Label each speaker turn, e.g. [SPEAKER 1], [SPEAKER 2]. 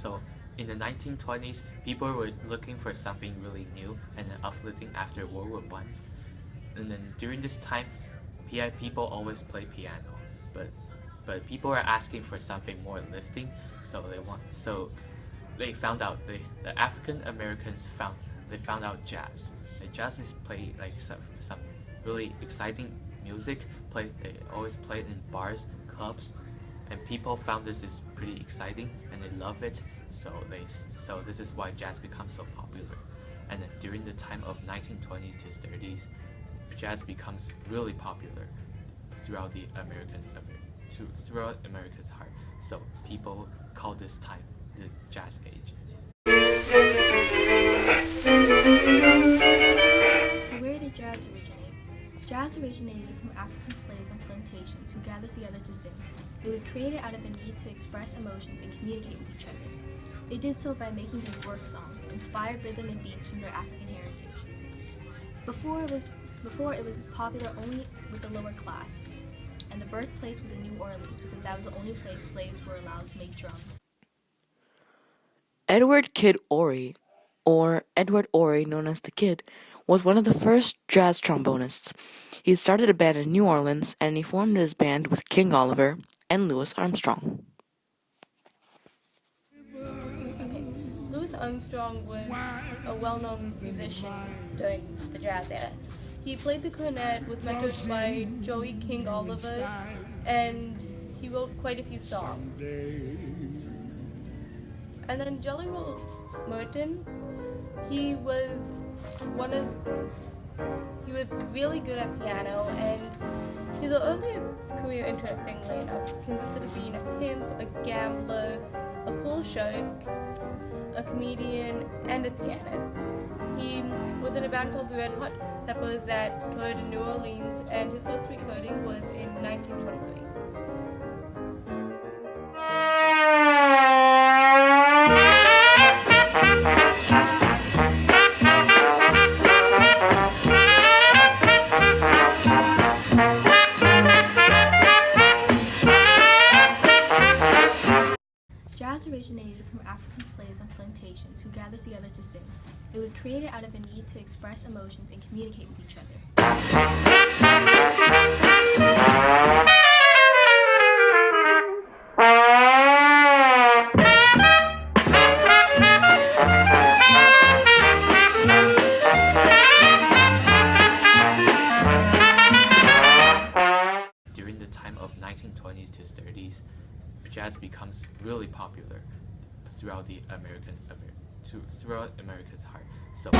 [SPEAKER 1] So in the 1920s, people were looking for something really new and uplifting after World War One. And then during this time, people always play piano, but people are asking for something more lifting. So they found out the African Americans found out jazz. The jazz is played like some really exciting music. They always play it in bars, clubs, and people found this is pretty exciting and they love it. So this is why jazz becomes so popular. And then during the time of 1920s to 30s, jazz becomes really popular throughout throughout America's heart. So people call this time the Jazz Age.
[SPEAKER 2] So where did jazz originate? Jazz originated from African slaves on plantations who gathered together to sing. It was created out of a need to express emotions and communicate with each other. They did so by making these work songs, inspired rhythm and beats from their African heritage. Before it was popular only with the lower class, and the birthplace was in New Orleans because that was the only place slaves were allowed to make drums.
[SPEAKER 3] Edward Kid Ory, or Edward Ory, known as the Kid, was one of the first jazz trombonists. He started a band in New Orleans, and he formed his band with King Oliver and Louis Armstrong.
[SPEAKER 2] Louis Armstrong was a well-known musician during the jazz era. He played the cornet, was mentored by Joey King Oliver, and he wrote quite a few songs. And then Jelly Roll Morton, he was really good at piano, and his earlier career, interestingly enough, consisted of being a pimp, a gambler, a pool shark, a comedian, and a pianist. He was in a band called the Red Hot Peppers that toured in New Orleans, and his first recording was in 1923. Jazz originated from African slaves on plantations who gathered together to sing. It was created out of a need to express emotions and communicate with each other.
[SPEAKER 1] During the time of 1920s to 30s, jazz becomes really popular throughout America's heart. So